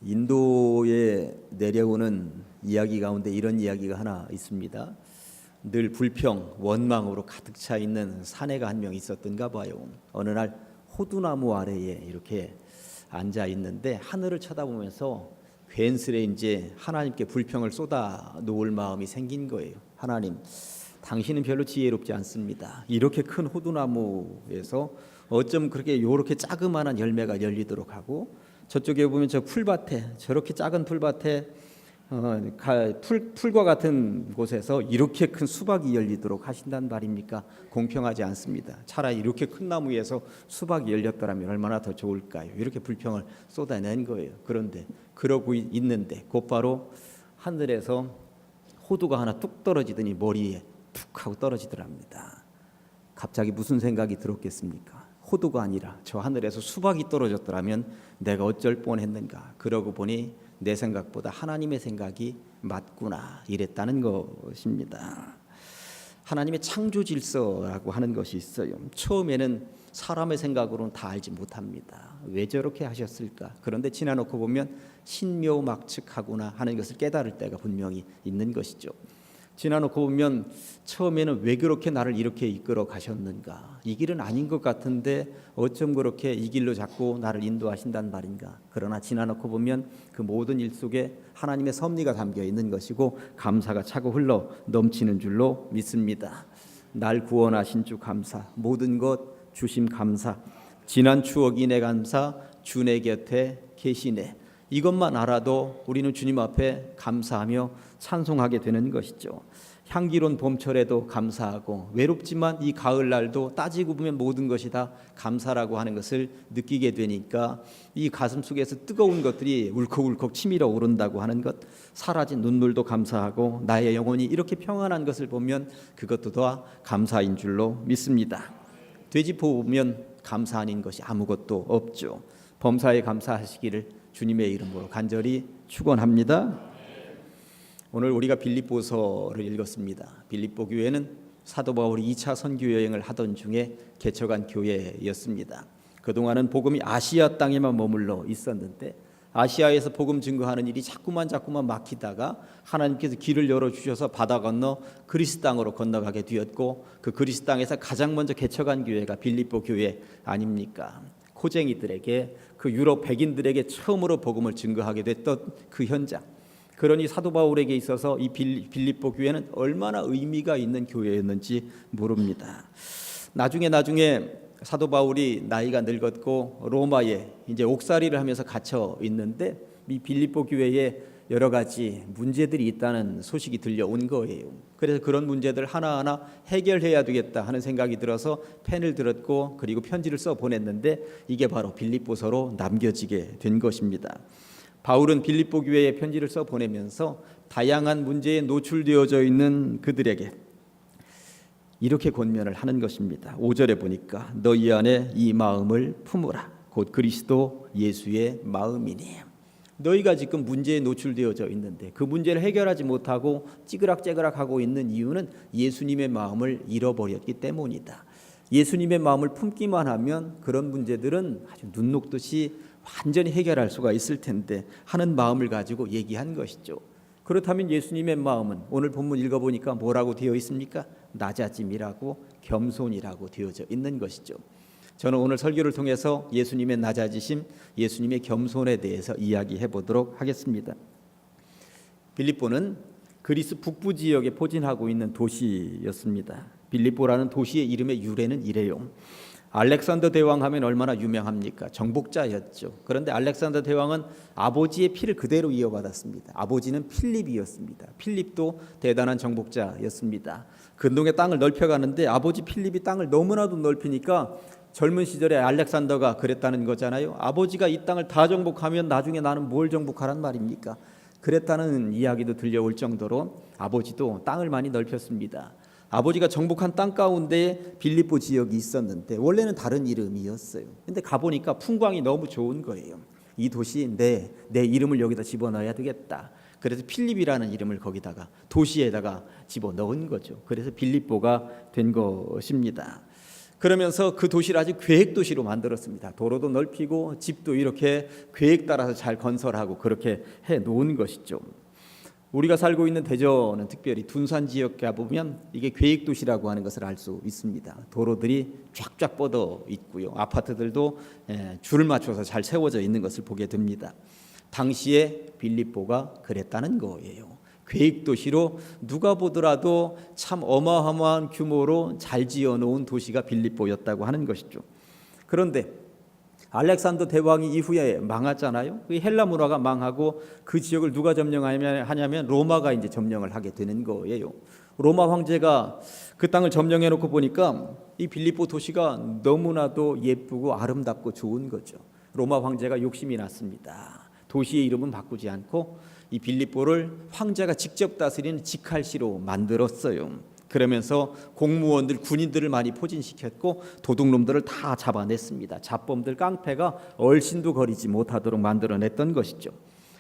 인도에 내려오는 이야기 가운데 이런 이야기가 하나 있습니다. 늘 불평, 원망으로 가득 차 있는 사내가 한 명 있었던가 봐요. 어느 날 호두나무 아래에 이렇게 앉아 있는데 하늘을 쳐다보면서 괜스레 이제 하나님께 불평을 쏟아 놓을 마음이 생긴 거예요. 하나님, 당신은 별로 지혜롭지 않습니다. 이렇게 큰 호두나무에서 어쩜 그렇게 요렇게 자그마한 열매가 열리도록 하고, 저쪽에 보면 저 풀밭에, 저렇게 작은 풀밭에 풀과 같은 곳에서 이렇게 큰 수박이 열리도록 하신단 말입니까? 공평하지 않습니다. 차라리 이렇게 큰 나무에서 수박이 열렸더라면 얼마나 더 좋을까요? 이렇게 불평을 쏟아낸 거예요. 그런데 그러고 있는데 곧바로 하늘에서 호두가 하나 뚝 떨어지더니 머리에 툭 하고 떨어지더랍니다. 갑자기 무슨 생각이 들었겠습니까? 호두가 아니라 저 하늘에서 수박이 떨어졌더라면 내가 어쩔 뻔했는가. 그러고 보니 내 생각보다 하나님의 생각이 맞구나, 이랬다는 것입니다. 하나님의 창조 질서라고 하는 것이 있어요. 처음에는 사람의 생각으로는 다 알지 못합니다. 왜 저렇게 하셨을까? 그런데 지나놓고 보면 신묘막측하구나 하는 것을 깨달을 때가 분명히 있는 것이죠. 지나놓고 보면 처음에는 왜 그렇게 나를 이렇게 이끌어 가셨는가, 이 길은 아닌 것 같은데 어쩜 그렇게 이 길로 자꾸 나를 인도하신단 말인가. 그러나 지나놓고 보면 그 모든 일 속에 하나님의 섭리가 담겨 있는 것이고 감사가 차고 흘러 넘치는 줄로 믿습니다. 날 구원하신 주 감사, 모든 것 주심 감사, 지난 추억 이내 감사, 주 내 곁에 계시네. 이것만 알아도 우리는 주님 앞에 감사하며 찬송하게 되는 것이죠. 향기로운 봄철에도 감사하고, 외롭지만 이 가을날도 따지고 보면 모든 것이 다 감사라고 하는 것을 느끼게 되니까 이 가슴 속에서 뜨거운 것들이 울컥울컥 치밀어 오른다고 하는 것, 사라진 눈물도 감사하고 나의 영혼이 이렇게 평안한 것을 보면 그것도 다 감사인 줄로 믿습니다. 되짚어 보면 감사 아닌 것이 아무것도 없죠. 범사에 감사하시기를 주님의 이름으로 간절히 축원합니다. 오늘 우리가 빌립보서를 읽었습니다. 빌립보 교회는 사도 바울이 2차 선교 여행을 하던 중에 개척한 교회였습니다. 그동안은 복음이 아시아 땅에만 머물러 있었는데 아시아에서 복음 증거하는 일이 자꾸만 막히다가 하나님께서 길을 열어주셔서 바다 건너 그리스 땅으로 건너가게 되었고, 그 그리스 땅에서 가장 먼저 개척한 교회가 빌립보 교회 아닙니까? 코쟁이들에게, 그 유럽 백인들에게 처음으로 복음을 증거하게 됐던 그 현장. 그러니 사도 바울에게 있어서 이 빌립보 교회는 얼마나 의미가 있는 교회였는지 모릅니다. 나중에 사도 바울이 나이가 늙었고 로마에 이제 옥살이를 하면서 갇혀 있는데 이 빌립보 교회에 여러 가지 문제들이 있다는 소식이 들려온 거예요. 그래서 그런 문제들 하나하나 해결해야 되겠다 하는 생각이 들어서 펜을 들었고, 그리고 편지를 써 보냈는데 이게 바로 빌립보서로 남겨지게 된 것입니다. 바울은 빌립보 교회에 편지를 써 보내면서 다양한 문제에 노출되어져 있는 그들에게 이렇게 권면을 하는 것입니다. 5절에 보니까 너희 안에 이 마음을 품으라, 곧 그리스도 예수의 마음이니. 너희가 지금 문제에 노출되어져 있는데 그 문제를 해결하지 못하고 찌그락찌그락하고 있는 이유는 예수님의 마음을 잃어버렸기 때문이다. 예수님의 마음을 품기만 하면 그런 문제들은 아주 눈 녹듯이 완전히 해결할 수가 있을 텐데 하는 마음을 가지고 얘기한 것이죠. 그렇다면 예수님의 마음은 오늘 본문 읽어보니까 뭐라고 되어 있습니까? 낮아짐이라고, 겸손이라고 되어져 있는 것이죠. 저는 오늘 설교를 통해서 예수님의 낮아지심, 예수님의 겸손에 대해서 이야기해 보도록 하겠습니다. 빌립보는 그리스 북부 지역에 포진하고 있는 도시였습니다. 빌립보라는 도시의 이름의 유래는 이래요. 알렉산더 대왕 하면 얼마나 유명합니까? 정복자였죠. 그런데 알렉산더 대왕은 아버지의 피를 그대로 이어받았습니다. 아버지는 필립이었습니다. 필립도 대단한 정복자였습니다. 근동의 땅을 넓혀가는데 아버지 필립이 땅을 너무나도 넓히니까 젊은 시절에 알렉산더가 그랬다는 거잖아요. 아버지가 이 땅을 다 정복하면 나중에 나는 뭘 정복하란 말입니까? 그랬다는 이야기도 들려올 정도로 아버지도 땅을 많이 넓혔습니다. 아버지가 정복한 땅 가운데 빌립보 지역이 있었는데 원래는 다른 이름이었어요. 근데 가보니까 풍광이 너무 좋은 거예요. 이 도시 내 이름을 여기다 집어넣어야 되겠다. 그래서 필립이라는 이름을 거기다가 도시에다가 집어넣은 거죠. 그래서 빌립보가 된 것입니다. 그러면서 그 도시를 아주 계획 도시로 만들었습니다. 도로도 넓히고 집도 이렇게 계획 따라서 잘 건설하고 그렇게 해 놓은 것이죠. 우리가 살고 있는 대전은 특별히 둔산 지역 가보면 이게 계획 도시라고 하는 것을 알 수 있습니다. 도로들이 쫙쫙 뻗어 있고요. 아파트들도 줄을 맞춰서 잘 세워져 있는 것을 보게 됩니다. 당시에 빌립보가 그랬다는 거예요. 계획 도시로 누가 보더라도 참 어마어마한 규모로 잘 지어놓은 도시가 빌립보였다고 하는 것이죠. 그런데 알렉산더 대왕이 이후에 망했잖아요. 그 헬라 문화가 망하고 그 지역을 누가 점령하냐면 로마가 이제 점령을 하게 되는 거예요. 로마 황제가 그 땅을 점령해 놓고 보니까 이 빌립보 도시가 너무나도 예쁘고 아름답고 좋은 거죠. 로마 황제가 욕심이 났습니다. 도시의 이름은 바꾸지 않고 이 빌립보를 황제가 직접 다스리는 직할시로 만들었어요. 그러면서 공무원들, 군인들을 많이 포진시켰고 도둑놈들을 다 잡아냈습니다. 잡범들, 깡패가 얼씬도 거리지 못하도록 만들어냈던 것이죠.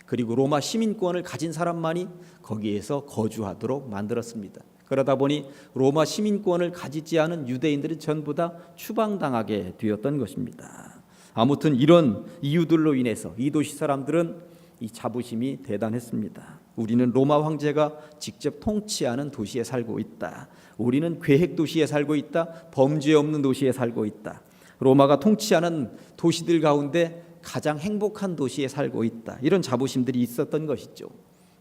그리고 로마 시민권을 가진 사람만이 거기에서 거주하도록 만들었습니다. 그러다 보니 로마 시민권을 가지지 않은 유대인들은 전부 다 추방당하게 되었던 것입니다. 아무튼 이런 이유들로 인해서 이 도시 사람들은 이 자부심이 대단했습니다. 우리는 로마 황제가 직접 통치하는 도시에 살고 있다. 우리는 계획 도시에 살고 있다. 범죄 없는 도시에 살고 있다. 로마가 통치하는 도시들 가운데 가장 행복한 도시에 살고 있다. 이런 자부심들이 있었던 것이죠.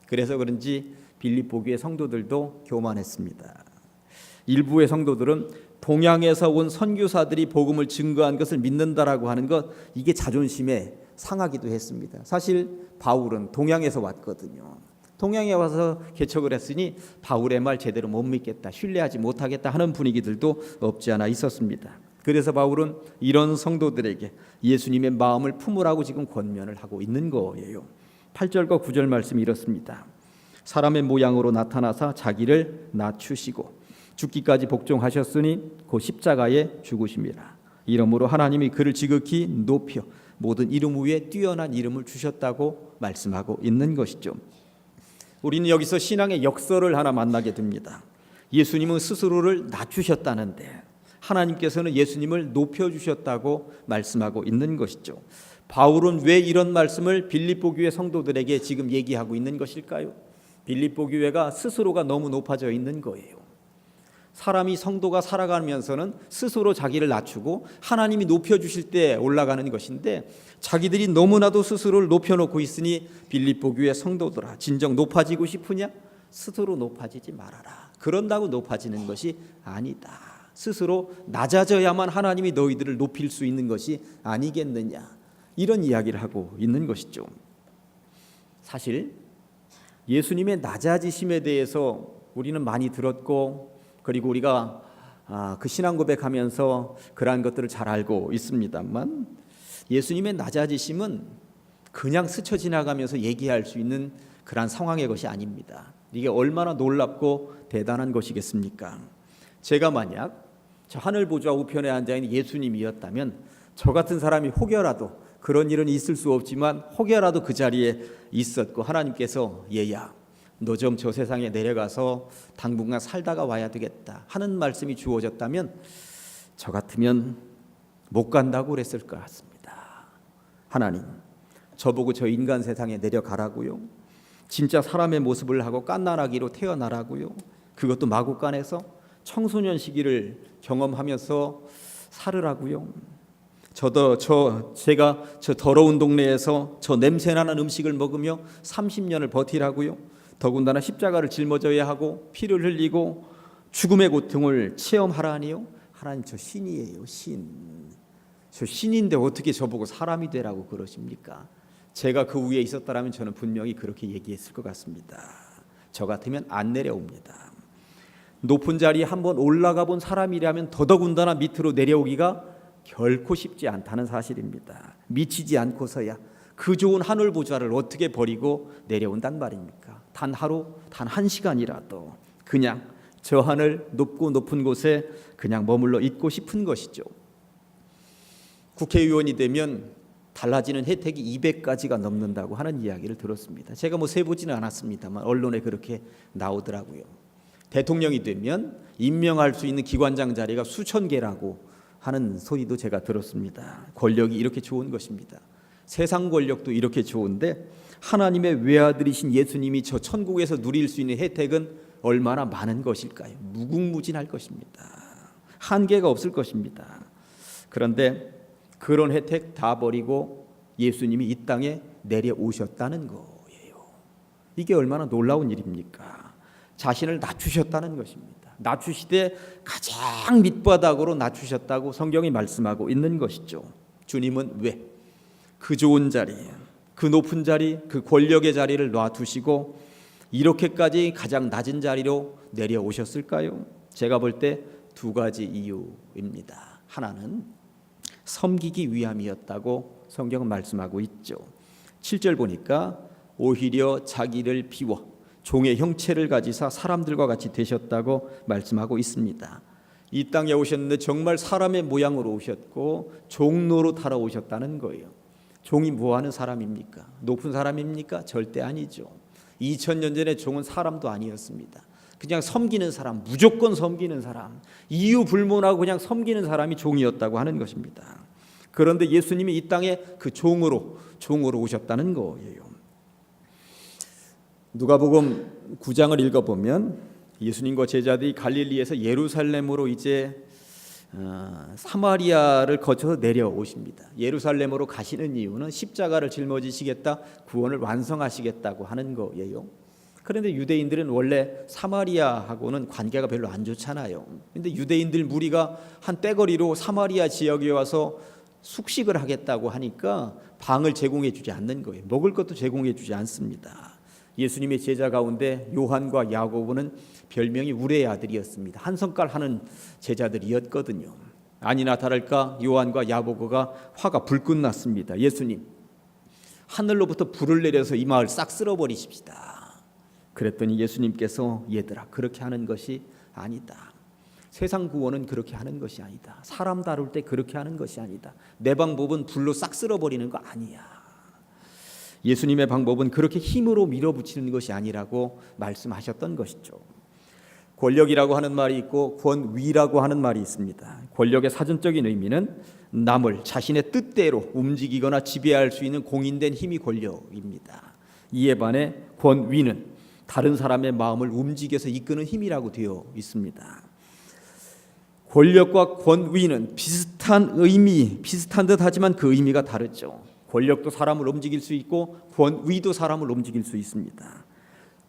그래서 그런지 빌립보 교회 성도들도 교만했습니다. 일부의 성도들은 동양에서 온 선교사들이 복음을 증거한 것을 믿는다라고 하는 것, 이게 자존심에 상하기도 했습니다. 사실 바울은 동양에서 왔거든요. 동양에 와서 개척을 했으니 바울의 말 제대로 못 믿겠다, 신뢰하지 못하겠다 하는 분위기들도 없지 않아 있었습니다. 그래서 바울은 이런 성도들에게 예수님의 마음을 품으라고 지금 권면을 하고 있는 거예요. 8절과 9절 말씀이 이렇습니다. 사람의 모양으로 나타나사 자기를 낮추시고 죽기까지 복종하셨으니 곧 십자가에 죽으심이라. 이러므로 하나님이 그를 지극히 높여 모든 이름 위에 뛰어난 이름을 주셨다고 말씀하고 있는 것이죠. 우리는 여기서 신앙의 역설을 하나 만나게 됩니다. 예수님은 스스로를 낮추셨다는데 하나님께서는 예수님을 높여주셨다고 말씀하고 있는 것이죠. 바울은 왜 이런 말씀을 빌립보 교회 성도들에게 지금 얘기하고 있는 것일까요? 빌립보 교회가 스스로가 너무 높아져 있는 거예요. 사람이 성도가 살아가면서는 스스로 자기를 낮추고 하나님이 높여주실 때 올라가는 것인데 자기들이 너무나도 스스로를 높여놓고 있으니 빌립보 교회 성도들아, 진정 높아지고 싶으냐? 스스로 높아지지 말아라. 그런다고 높아지는 것이 아니다. 스스로 낮아져야만 하나님이 너희들을 높일 수 있는 것이 아니겠느냐. 이런 이야기를 하고 있는 것이죠. 사실 예수님의 낮아지심에 대해서 우리는 많이 들었고, 그리고 우리가 그 신앙 고백하면서 그러한 것들을 잘 알고 있습니다만, 예수님의 낮아지심은 그냥 스쳐 지나가면서 얘기할 수 있는 그러한 상황의 것이 아닙니다. 이게 얼마나 놀랍고 대단한 것이겠습니까? 제가 만약 저 하늘 보좌 우편에 앉아있는 예수님이었다면 저 같은 사람이 혹여라도, 그런 일은 있을 수 없지만 혹여라도 그 자리에 있었고 하나님께서 얘야 너 좀 저 세상에 내려가서 당분간 살다가 와야 되겠다 하는 말씀이 주어졌다면 저 같으면 못 간다고 그랬을 것 같습니다. 하나님, 저보고 저 인간 세상에 내려가라고요? 진짜 사람의 모습을 하고 갓난아기로 태어나라고요? 그것도 마구간에서 청소년 시기를 경험하면서 살으라고요? 제가 저 더러운 동네에서 저 냄새나는 음식을 먹으며 30년을 버티라고요? 더군다나 십자가를 짊어져야 하고 피를 흘리고 죽음의 고통을 체험하라니요? 하나님, 저 신이에요, 신. 저 신인데 어떻게 저보고 사람이 되라고 그러십니까? 제가 그 위에 있었다면 저는 분명히 그렇게 얘기했을 것 같습니다. 저 같으면 안 내려옵니다. 높은 자리에 한번 올라가 본 사람이라면 더더군다나 밑으로 내려오기가 결코 쉽지 않다는 사실입니다. 미치지 않고서야 그 좋은 하늘 보좌를 어떻게 버리고 내려온단 말입니까? 단 하루, 단 한 시간이라도 그냥 저 하늘 높고 높은 곳에 그냥 머물러 있고 싶은 것이죠. 국회의원이 되면 달라지는 혜택이 200가지가 넘는다고 하는 이야기를 들었습니다. 제가 뭐 세보지는 않았습니다만 언론에 그렇게 나오더라고요. 대통령이 되면 임명할 수 있는 기관장 자리가 수천 개라고 하는 소리도 제가 들었습니다. 권력이 이렇게 좋은 것입니다. 세상 권력도 이렇게 좋은데 하나님의 외아들이신 예수님이 저 천국에서 누릴 수 있는 혜택은 얼마나 많은 것일까요? 무궁무진할 것입니다. 한계가 없을 것입니다. 그런데 그런 혜택 다 버리고 예수님이 이 땅에 내려오셨다는 거예요. 이게 얼마나 놀라운 일입니까? 자신을 낮추셨다는 것입니다. 낮추시되 가장 밑바닥으로 낮추셨다고 성경이 말씀하고 있는 것이죠. 주님은 왜 그 좋은 자리, 그 높은 자리, 그 권력의 자리를 놔두시고 이렇게까지 가장 낮은 자리로 내려오셨을까요? 제가 볼 때 두 가지 이유입니다. 하나는 섬기기 위함이었다고 성경은 말씀하고 있죠. 7절 보니까 오히려 자기를 비워 종의 형체를 가지사 사람들과 같이 되셨다고 말씀하고 있습니다. 이 땅에 오셨는데 정말 사람의 모양으로 오셨고 종로로 달아오셨다는 거예요. 종이 뭐하는 사람입니까? 높은 사람입니까? 절대 아니죠. 2000년 전에 종은 사람도 아니었습니다. 그냥 섬기는 사람, 무조건 섬기는 사람, 이유 불문하고 그냥 섬기는 사람이 종이었다고 하는 것입니다. 그런데 예수님이 이 땅에 그 종으로 오셨다는 거예요. 누가복음 9장을 읽어보면 예수님과 제자들이 갈릴리에서 예루살렘으로 이제 사마리아를 거쳐서 내려오십니다. 예루살렘으로 가시는 이유는 십자가를 짊어지시겠다, 구원을 완성하시겠다고 하는 거예요. 그런데 유대인들은 원래 사마리아하고는 관계가 별로 안 좋잖아요. 그런데 유대인들 무리가 한 떼거리로 사마리아 지역에 와서 숙식을 하겠다고 하니까 방을 제공해 주지 않는 거예요. 먹을 것도 제공해 주지 않습니다. 예수님의 제자 가운데 요한과 야고보는 별명이 우레의 아들이었습니다. 한 성깔 하는 제자들이었거든요. 아니나 다를까 요한과 야고보가 화가 불끈 났습니다. 예수님, 하늘로부터 불을 내려서 이 마을 싹 쓸어버리십시다. 그랬더니 예수님께서 얘들아, 그렇게 하는 것이 아니다. 세상 구원은 그렇게 하는 것이 아니다. 사람 다룰 때 그렇게 하는 것이 아니다. 내 방법은 불로 싹 쓸어버리는 거 아니야. 예수님의 방법은 그렇게 힘으로 밀어붙이는 것이 아니라고 말씀하셨던 것이죠. 권력이라고 하는 말이 있고 권위라고 하는 말이 있습니다. 권력의 사전적인 의미는 남을 자신의 뜻대로 움직이거나 지배할 수 있는 공인된 힘이 권력입니다. 이에 반해 권위는 다른 사람의 마음을 움직여서 이끄는 힘이라고 되어 있습니다. 권력과 권위는 비슷한 듯 하지만 그 의미가 다르죠. 권력도 사람을 움직일 수 있고 권위도 사람을 움직일 수 있습니다.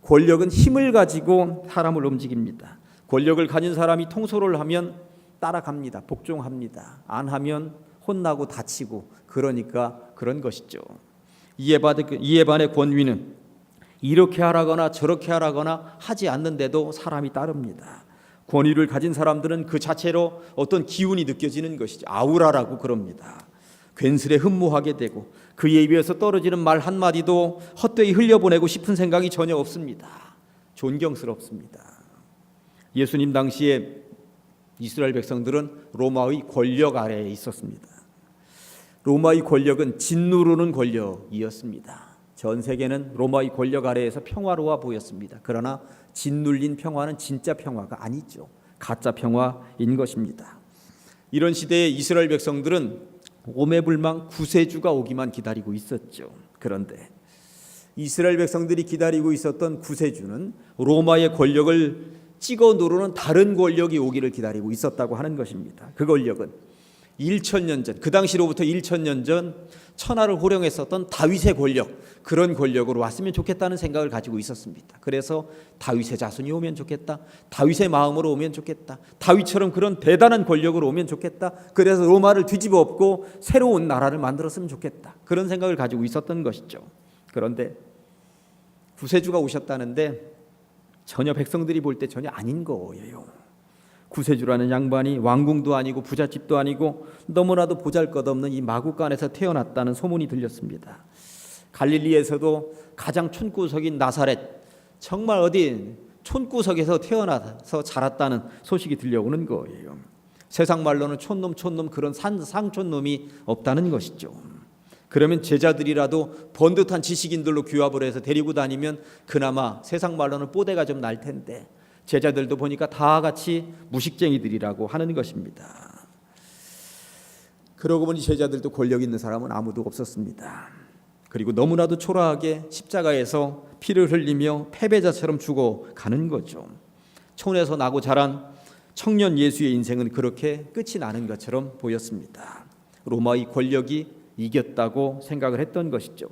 권력은 힘을 가지고 사람을 움직입니다. 권력을 가진 사람이 통솔을 하면 따라갑니다. 복종합니다. 안 하면 혼나고 다치고, 그러니까 그런 것이죠. 이에 반해 권위는 이렇게 하라거나 저렇게 하라거나 하지 않는데도 사람이 따릅니다. 권위를 가진 사람들은 그 자체로 어떤 기운이 느껴지는 것이죠. 아우라라고 그럽니다. 괜스레 흠모하게 되고 그의 입에서 떨어지는 말 한마디도 헛되이 흘려보내고 싶은 생각이 전혀 없습니다. 존경스럽습니다. 예수님 당시에 이스라엘 백성들은 로마의 권력 아래에 있었습니다. 로마의 권력은 짓누르는 권력이었습니다. 전 세계는 로마의 권력 아래에서 평화로워 보였습니다. 그러나 짓눌린 평화는 진짜 평화가 아니죠. 가짜 평화인 것입니다. 이런 시대에 이스라엘 백성들은 오매불망 구세주가 오기만 기다리고 있었죠. 그런데 이스라엘 백성들이 기다리고 있었던 구세주는 로마의 권력을 찍어 누르는 다른 권력이 오기를 기다리고 있었다고 하는 것입니다. 그 권력은 1000년 전, 그 당시로부터 1000년 전 천하를 호령했었던 다윗의 권력, 그런 권력으로 왔으면 좋겠다는 생각을 가지고 있었습니다. 그래서 다윗의 자손이 오면 좋겠다, 다윗의 마음으로 오면 좋겠다, 다윗처럼 그런 대단한 권력으로 오면 좋겠다, 그래서 로마를 뒤집어 엎고 새로운 나라를 만들었으면 좋겠다, 그런 생각을 가지고 있었던 것이죠. 그런데 구세주가 오셨다는데 전혀 백성들이 볼 때 전혀 아닌 거예요. 구세주라는 양반이 왕궁도 아니고 부잣집도 아니고 너무나도 보잘것없는 이 마구간에서 태어났다는 소문이 들렸습니다. 갈릴리에서도 가장 촌구석인 나사렛, 정말 어디 촌구석에서 태어나서 자랐다는 소식이 들려오는 거예요. 세상 말로는 촌놈 그런 상촌놈이 없다는 것이죠. 그러면 제자들이라도 번듯한 지식인들로 규합을 해서 데리고 다니면 그나마 세상 말로는 뽀대가 좀 날 텐데 제자들도 보니까 다 같이 무식쟁이들이라고 하는 것입니다. 그러고 보니 제자들도 권력 있는 사람은 아무도 없었습니다. 그리고 너무나도 초라하게 십자가에서 피를 흘리며 패배자처럼 죽어가는 거죠. 촌에서 나고 자란 청년 예수의 인생은 그렇게 끝이 나는 것처럼 보였습니다. 로마의 권력이 이겼다고 생각을 했던 것이죠.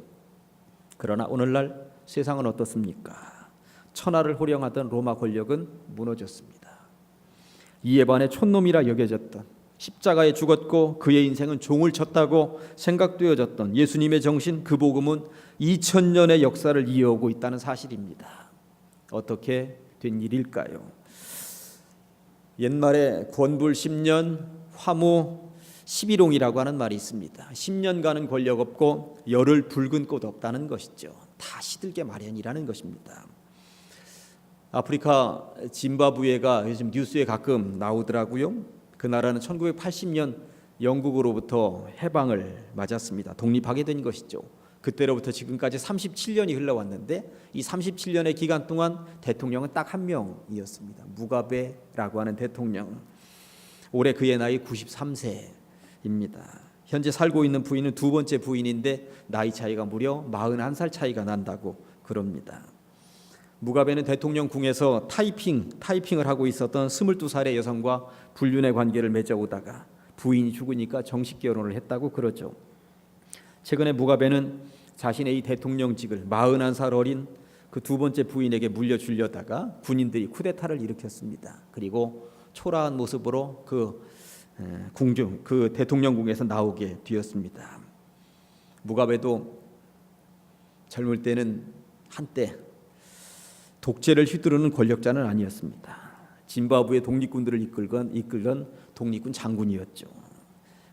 그러나 오늘날 세상은 어떻습니까? 천하를 호령하던 로마 권력은 무너졌습니다. 이에 반해 촌놈이라 여겨졌던, 십자가에 죽었고 그의 인생은 종을 쳤다고 생각되어졌던 예수님의 정신, 그 복음은 2000년의 역사를 이어오고 있다는 사실입니다. 어떻게 된 일일까요? 옛말에 권불 10년 화무 11홍이라고 하는 말이 있습니다. 10년간은 권력 없고 열흘 붉은 꽃 없다는 것이죠. 다 시들게 마련이라는 것입니다. 아프리카 짐바브웨가 요즘 뉴스에 가끔 나오더라고요. 그 나라는 1980년 영국으로부터 해방을 맞았습니다. 독립하게 된 것이죠. 그때로부터 지금까지 37년이 흘러왔는데 이 37년의 기간 동안 대통령은 딱 한 명이었습니다. 무가베라고 하는 대통령. 올해 그의 나이 93세입니다. 현재 살고 있는 부인은 두 번째 부인인데 나이 차이가 무려 41살 차이가 난다고 그럽니다. 무가베는 대통령 궁에서 타이핑을 하고 있었던 22살의 여성과 불륜의 관계를 맺어오다가 부인이 죽으니까 정식 결혼을 했다고 그러죠. 최근에 무가베는 자신의 이 대통령직을 41살 어린 그 두 번째 부인에게 물려주려다가 군인들이 쿠데타를 일으켰습니다. 그리고 초라한 모습으로 그 대통령궁에서 나오게 되었습니다. 무가베도 젊을 때는 한때 독재를 휘두르는 권력자는 아니었습니다. 짐바브웨 독립군들을 이끌던 독립군 장군이었죠.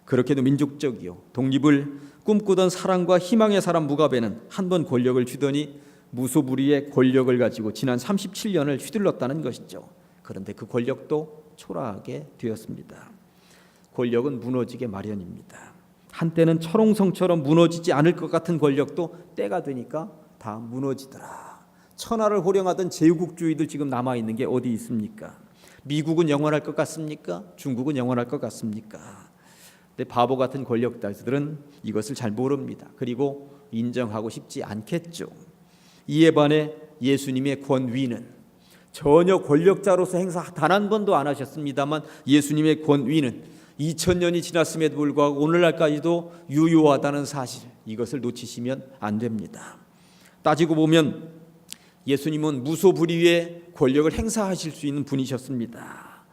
그렇게도 민족적이요 독립을 꿈꾸던 사랑과 희망의 사람 무가베는 한 번 권력을 쥐더니 무소불위의 권력을 가지고 지난 37년을 휘둘렀다는 것이죠. 그런데 그 권력도 초라하게 되었습니다. 권력은 무너지게 마련입니다. 한때는 철옹성처럼 무너지지 않을 것 같은 권력도 때가 되니까 다 무너지더라. 천하를 호령하던 제국주의들 지금 남아있는 게 어디 있습니까? 미국은 영원할 것 같습니까? 중국은 영원할 것 같습니까? 근데 바보 같은 권력자들은 이것을 잘 모릅니다. 그리고 인정하고 싶지 않겠죠. 이에 반해 예수님의 권위는 전혀 권력자로서 행사 단 한 번도 안 하셨습니다만 예수님의 권위는 2000년이 지났음에도 불구하고 오늘날까지도 유효하다는 사실, 이것을 놓치시면 안 됩니다. 따지고 보면 예수님은 무소불위의 권력을 행사하실 수 있는 분이셨습니다.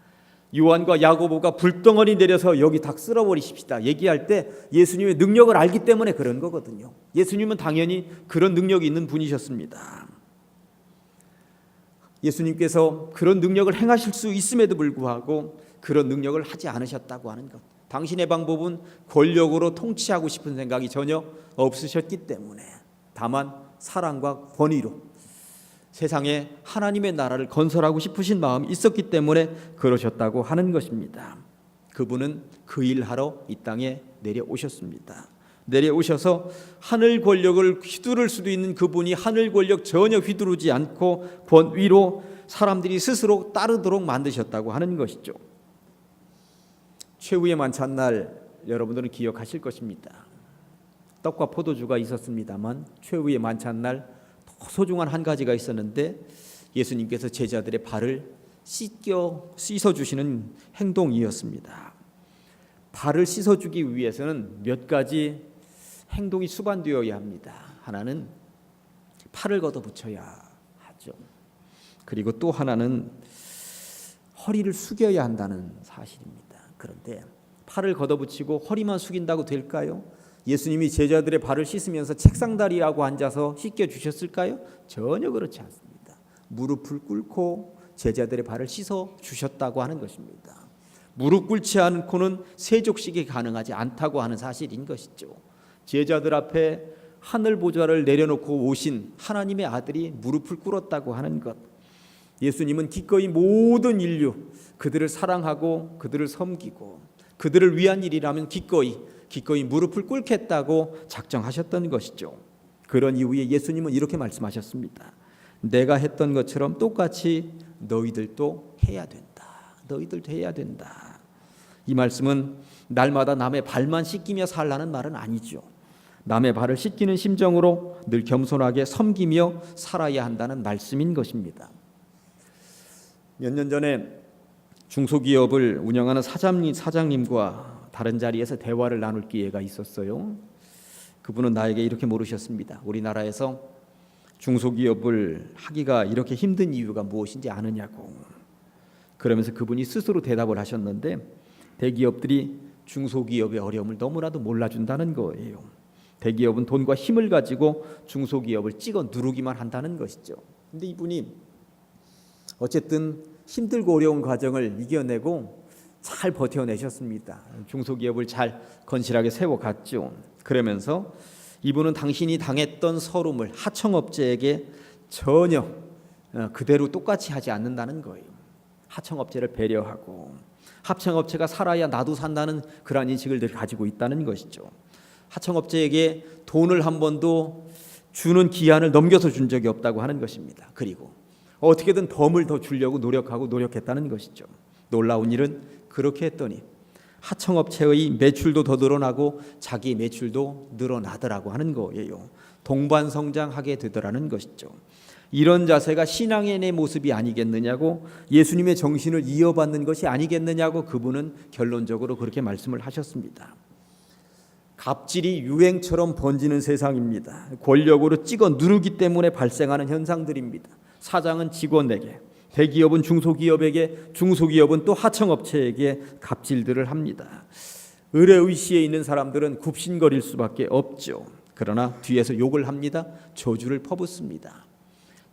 요한과 야고보가 불덩어리 내려서 여기 닭 쓸어버리십시다 얘기할 때 예수님의 능력을 알기 때문에 그런 거거든요. 예수님은 당연히 그런 능력이 있는 분이셨습니다. 예수님께서 그런 능력을 행하실 수 있음에도 불구하고 그런 능력을 하지 않으셨다고 하는 것, 당신의 방법은 권력으로 통치하고 싶은 생각이 전혀 없으셨기 때문에 다만 사랑과 권위로 세상에 하나님의 나라를 건설하고 싶으신 마음이 있었기 때문에 그러셨다고 하는 것입니다. 그분은 그 일하러 이 땅에 내려오셨습니다. 내려오셔서 하늘 권력을 휘두를 수도 있는 그분이 하늘 권력 전혀 휘두르지 않고 권위로 사람들이 스스로 따르도록 만드셨다고 하는 것이죠. 최후의 만찬날 여러분들은 기억하실 것입니다. 떡과 포도주가 있었습니다만 최후의 만찬날 소중한 한 가지가 있었는데 예수님께서 제자들의 발을 씻어주시는 행동이었습니다. 발을 씻어주기 위해서는 몇 가지 행동이 수반되어야 합니다. 하나는 팔을 걷어붙여야 하죠. 그리고 또 하나는 허리를 숙여야 한다는 사실입니다. 그런데 팔을 걷어붙이고 허리만 숙인다고 될까요? 예수님이 제자들의 발을 씻으면서 책상다리라고 앉아서 씻겨주셨을까요? 전혀 그렇지 않습니다. 무릎을 꿇고 제자들의 발을 씻어주셨다고 하는 것입니다. 무릎 꿇지 않고는 세족식이 가능하지 않다고 하는 사실인 것이죠. 제자들 앞에 하늘 보좌를 내려놓고 오신 하나님의 아들이 무릎을 꿇었다고 하는 것, 예수님은 기꺼이 모든 인류, 그들을 사랑하고 그들을 섬기고 그들을 위한 일이라면 기꺼이 무릎을 꿇겠다고 작정하셨던 것이죠. 그런 이후에 예수님은 이렇게 말씀하셨습니다. 내가 했던 것처럼 똑같이 너희들도 해야 된다. 너희들도 해야 된다. 이 말씀은 날마다 남의 발만 씻기며 살라는 말은 아니죠. 남의 발을 씻기는 심정으로 늘 겸손하게 섬기며 살아야 한다는 말씀인 것입니다. 몇 년 전에 중소기업을 운영하는 사장님과 다른 자리에서 대화를 나눌 기회가 있었어요. 그분은 나에게 이렇게 물으셨습니다. 우리나라에서 중소기업을 하기가 이렇게 힘든 이유가 무엇인지 아느냐고. 그러면서 그분이 스스로 대답을 하셨는데, 대기업들이 중소기업의 어려움을 너무나도 몰라준다는 거예요. 대기업은 돈과 힘을 가지고 중소기업을 찍어 누르기만 한다는 것이죠. 근데 이분이 어쨌든 힘들고 어려운 과정을 이겨내고 잘 버텨내셨습니다. 중소기업을 잘 건실하게 세워갔죠. 그러면서 이분은 당신이 당했던 서름을 하청업체에게 전혀 그대로 똑같이 하지 않는다는 거예요. 하청업체를 배려하고 하청업체가 살아야 나도 산다는 그러한 인식을 늘 가지고 있다는 것이죠. 하청업체에게 돈을 한 번도 주는 기한을 넘겨서 준 적이 없다고 하는 것입니다. 그리고 어떻게든 덤을 더 주려고 노력했다는 것이죠. 놀라운 일은 그렇게 했더니 하청업체의 매출도 더 늘어나고 자기 매출도 늘어나더라고 하는 거예요. 동반성장하게 되더라는 것이죠. 이런 자세가 신앙의 내 모습이 아니겠느냐고, 예수님의 정신을 이어받는 것이 아니겠느냐고 그분은 결론적으로 그렇게 말씀을 하셨습니다. 갑질이 유행처럼 번지는 세상입니다. 권력으로 찍어 누르기 때문에 발생하는 현상들입니다. 사장은 직원에게, 대기업은 중소기업에게, 중소기업은 또 하청업체에게 갑질들을 합니다. 의뢰의시에 있는 사람들은 굽신거릴 수밖에 없죠. 그러나 뒤에서 욕을 합니다. 저주를 퍼붓습니다.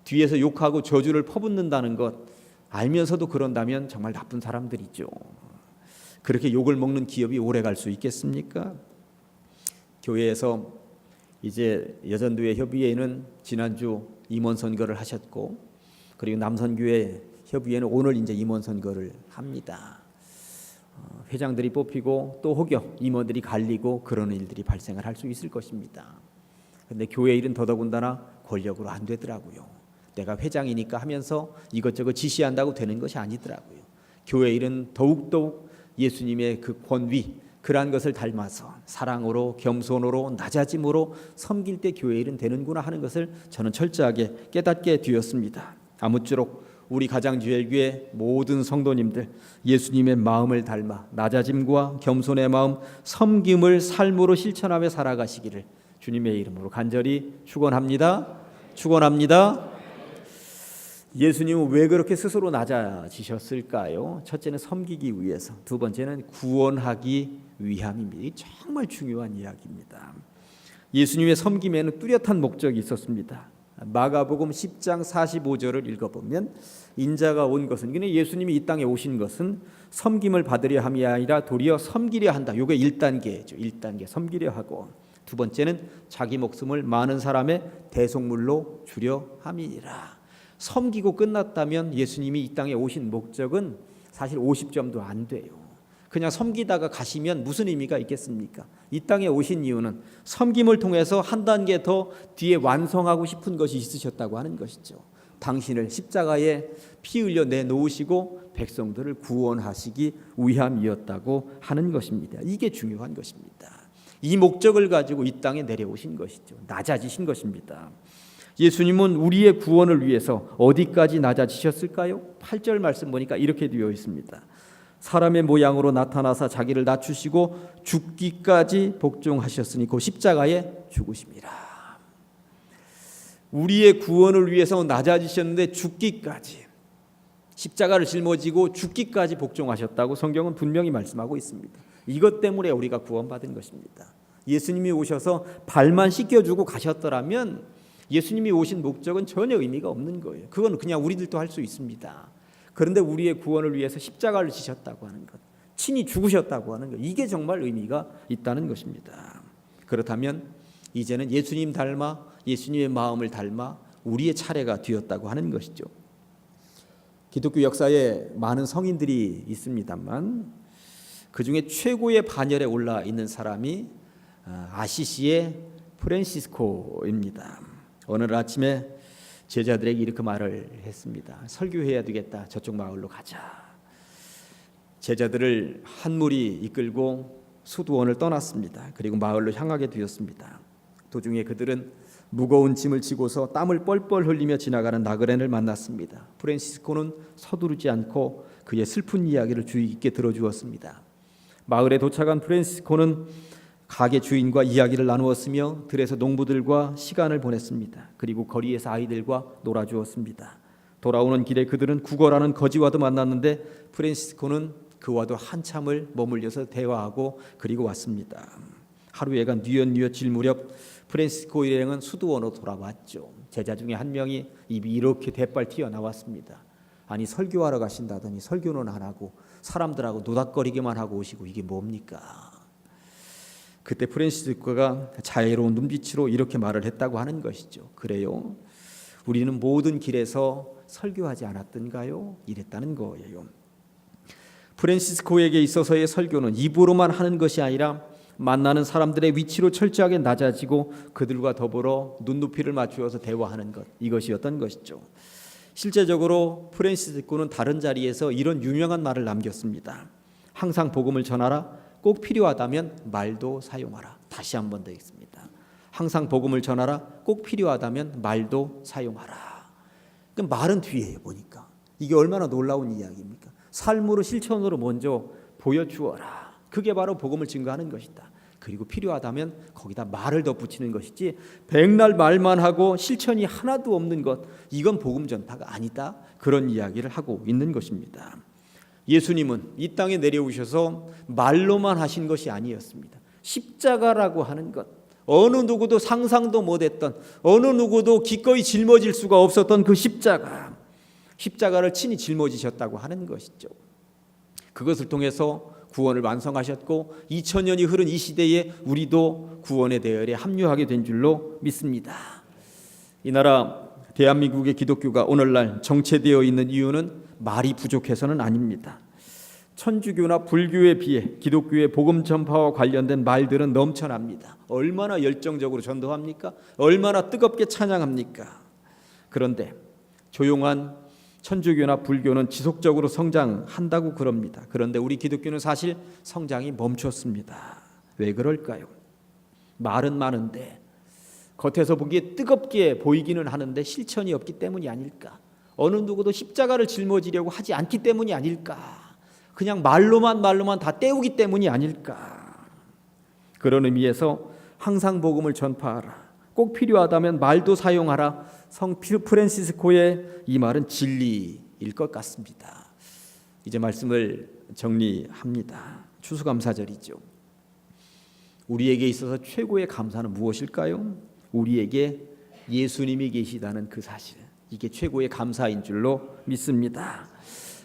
뒤에서 욕하고 저주를 퍼붓는다는 것 알면서도 그런다면 정말 나쁜 사람들이죠. 그렇게 욕을 먹는 기업이 오래 갈 수 있겠습니까? 교회에서 이제 여전도회 협의회는 지난주 임원 선거를 하셨고, 그리고 남선교회 협의회는 오늘 이제 임원 선거를 합니다. 회장들이 뽑히고 또 혹여 임원들이 갈리고 그런 일들이 발생을 할 수 있을 것입니다. 그런데 교회 일은 더더군다나 권력으로 안 되더라고요. 내가 회장이니까 하면서 이것저것 지시한다고 되는 것이 아니더라고요. 교회 일은 더욱더욱 예수님의 그 권위, 그러한 것을 닮아서 사랑으로, 겸손으로, 낮아짐으로 섬길 때 교회 일은 되는구나 하는 것을 저는 철저하게 깨닫게 되었습니다. 아무쪼록 우리 가장주일교회 모든 성도님들 예수님의 마음을 닮아 낮아짐과 겸손의 마음, 섬김을 삶으로 실천하며 살아가시기를 주님의 이름으로 간절히 축원합니다. 예수님은 왜 그렇게 스스로 낮아지셨을까요? 첫째는 섬기기 위해서, 두 번째는 구원하기 위함입니다. 정말 중요한 이야기입니다. 예수님의 섬김에는 뚜렷한 목적이 있었습니다. 마가복음 10장 45절을 읽어보면, 인자가 온 것은, 그냥 예수님이 이 땅에 오신 것은 섬김을 받으려 함이 아니라 도리어 섬기려 한다. 이게 1단계죠. 1단계 섬기려 하고, 두 번째는 자기 목숨을 많은 사람의 대속물로 주려 함이니라. 섬기고 끝났다면 예수님이 이 땅에 오신 목적은 사실 50점도 안 돼요. 그냥 섬기다가 가시면 무슨 의미가 있겠습니까? 이 땅에 오신 이유는 섬김을 통해서 한 단계 더 뒤에 완성하고 싶은 것이 있으셨다고 하는 것이죠. 당신을 십자가에 피 흘려 내놓으시고 백성들을 구원하시기 위함이었다고 하는 것입니다. 이게 중요한 것입니다. 이 목적을 가지고 이 땅에 내려오신 것이죠. 낮아지신 것입니다. 예수님은 우리의 구원을 위해서 어디까지 낮아지셨을까요? 8절 말씀 보니까 이렇게 되어 있습니다. 사람의 모양으로 나타나사 자기를 낮추시고 죽기까지 복종하셨으니 그 십자가에 죽으심이라. 우리의 구원을 위해서 낮아지셨는데 죽기까지, 십자가를 짊어지고 죽기까지 복종하셨다고 성경은 분명히 말씀하고 있습니다. 이것 때문에 우리가 구원받은 것입니다. 예수님이 오셔서 발만 씻겨주고 가셨더라면 예수님이 오신 목적은 전혀 의미가 없는 거예요. 그건 그냥 우리들도 할 수 있습니다. 그런데 우리의 구원을 위해서 십자가를 지셨다고 하는 것, 친히 죽으셨다고 하는 것, 이게 정말 의미가 있다는 것입니다. 그렇다면 이제는 예수님 닮아, 예수님의 마음을 닮아 우리의 차례가 되었다고 하는 것이죠. 기독교 역사에 많은 성인들이 있습니다만 그 중에 최고의 반열에 올라 있는 사람이 아시시의 프란시스코입니다. 어느 날 아침에 제자들에게 이렇게 말을 했습니다. 설교해야 되겠다. 저쪽 마을로 가자. 제자들을 한 무리 이끌고 수두원을 떠났습니다. 그리고 마을로 향하게 되었습니다. 도중에 그들은 무거운 짐을 지고서 땀을 뻘뻘 흘리며 지나가는 나그네를 만났습니다. 프란시스코는 서두르지 않고 그의 슬픈 이야기를 주의 깊게 들어주었습니다. 마을에 도착한 프란시스코는 가게 주인과 이야기를 나누었으며 들에서 농부들과 시간을 보냈습니다. 그리고 거리에서 아이들과 놀아주었습니다. 돌아오는 길에 그들은 구걸하는 거지와도 만났는데 프란시스코는 그와도 한참을 머물려서 대화하고 그리고 왔습니다. 하루에가 뉘엿뉘엿 질 무렵 프란시스코 일행은 수도원으로 돌아왔죠. 제자 중에 한 명이 입이 이렇게 대빨 튀어나왔습니다. 아니, 설교하러 가신다더니 설교는 안 하고 사람들하고 노닥거리기만 하고 오시고 이게 뭡니까? 그때 프란시스코가 자애로운 눈빛으로 이렇게 말을 했다고 하는 것이죠. 그래요? 우리는 모든 길에서 설교하지 않았던가요? 이랬다는 거예요. 프란시스코에게 있어서의 설교는 입으로만 하는 것이 아니라 만나는 사람들의 위치로 철저하게 낮아지고 그들과 더불어 눈높이를 맞추어서 대화하는 것, 이것이었던 것이죠. 실제적으로 프란시스코는 다른 자리에서 이런 유명한 말을 남겼습니다. 항상 복음을 전하라. 꼭 필요하다면 말도 사용하라. 다시 한 번 더 읽습니다. 항상 복음을 전하라. 꼭 필요하다면 말도 사용하라. 그 말은 뒤에요. 보니까 이게 얼마나 놀라운 이야기입니까? 삶으로 실천으로 먼저 보여주어라. 그게 바로 복음을 증거하는 것이다. 그리고 필요하다면 거기다 말을 덧붙이는 것이지 백날 말만 하고 실천이 하나도 없는 것, 이건 복음 전파가 아니다. 그런 이야기를 하고 있는 것입니다. 예수님은 이 땅에 내려오셔서 말로만 하신 것이 아니었습니다. 십자가라고 하는 것, 어느 누구도 상상도 못했던, 어느 누구도 기꺼이 짊어질 수가 없었던 그 십자가를 친히 짊어지셨다고 하는 것이죠. 그것을 통해서 구원을 완성하셨고 2000년이 흐른 이 시대에 우리도 구원의 대열에 합류하게 된 줄로 믿습니다. 이 나라 대한민국의 기독교가 오늘날 정체되어 있는 이유는 말이 부족해서는 아닙니다. 천주교나 불교에 비해 기독교의 복음 전파와 관련된 말들은 넘쳐납니다. 얼마나 열정적으로 전도합니까? 얼마나 뜨겁게 찬양합니까? 그런데 조용한 천주교나 불교는 지속적으로 성장한다고 그럽니다. 그런데 우리 기독교는 사실 성장이 멈췄습니다. 왜 그럴까요? 말은 많은데 겉에서 보기에 뜨겁게 보이기는 하는데 실천이 없기 때문이 아닐까? 어느 누구도 십자가를 짊어지려고 하지 않기 때문이 아닐까? 그냥 말로만 다 때우기 때문이 아닐까? 그런 의미에서 항상 복음을 전파하라. 꼭 필요하다면 말도 사용하라. 성 프란시스코의 이 말은 진리일 것 같습니다. 이제 말씀을 정리합니다. 추수감사절이죠. 우리에게 있어서 최고의 감사는 무엇일까요? 우리에게 예수님이 계시다는 그 사실, 이게 최고의 감사인 줄로 믿습니다.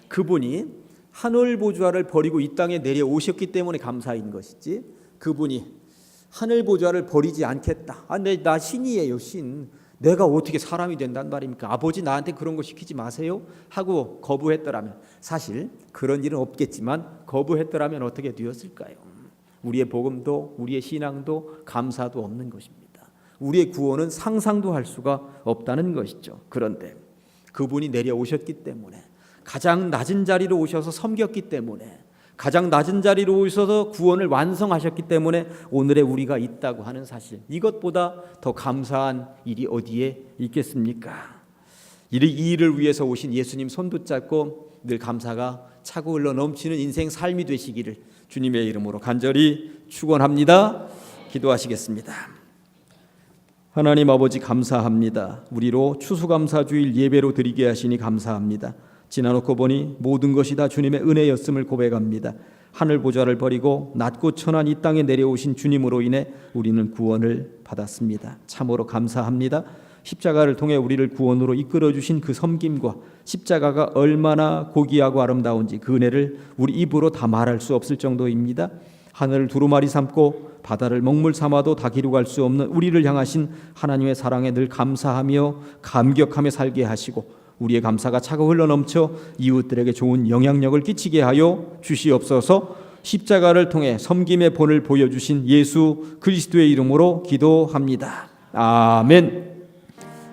그분이 하늘 보좌를 버리고 이 땅에 내려오셨기 때문에 감사인 것이지, 그분이 하늘 보좌를 버리지 않겠다. 나 신이에요, 신. 내가 어떻게 사람이 된단 말입니까? 아버지 나한테 그런 거 시키지 마세요 하고 거부했더라면, 사실 그런 일은 없겠지만 거부했더라면 어떻게 되었을까요? 우리의 복음도 우리의 신앙도 감사도 없는 것입니다. 우리의 구원은 상상도 할 수가 없다는 것이죠. 그런데 그분이 내려오셨기 때문에, 가장 낮은 자리로 오셔서 섬겼기 때문에, 가장 낮은 자리로 오셔서 구원을 완성하셨기 때문에 오늘의 우리가 있다고 하는 사실, 이것보다 더 감사한 일이 어디에 있겠습니까? 이 일을 위해서 오신 예수님 손 붙잡고 늘 감사가 차고 흘러 넘치는 인생 삶이 되시기를 주님의 이름으로 간절히 축원합니다. 기도하시겠습니다. 하나님 아버지, 감사합니다. 우리로 추수감사주일 예배로 드리게 하시니 감사합니다. 지나놓고 보니 모든 것이 다 주님의 은혜였음을 고백합니다. 하늘 보좌를 버리고 낮고 천한 이 땅에 내려오신 주님으로 인해 우리는 구원을 받았습니다. 참으로 감사합니다. 십자가를 통해 우리를 구원으로 이끌어주신 그 섬김과 십자가가 얼마나 고귀하고 아름다운지 그 은혜를 우리 입으로 다 말할 수 없을 정도입니다. 하늘을 두루마리 삼고 바다를 먹물 삼아도 다 기록할 수 없는 우리를 향하신 하나님의 사랑에 늘 감사하며 감격하며 살게 하시고, 우리의 감사가 차고 흘러넘쳐 이웃들에게 좋은 영향력을 끼치게 하여 주시옵소서. 십자가를 통해 섬김의 본을 보여주신 예수 그리스도의 이름으로 기도합니다. 아멘.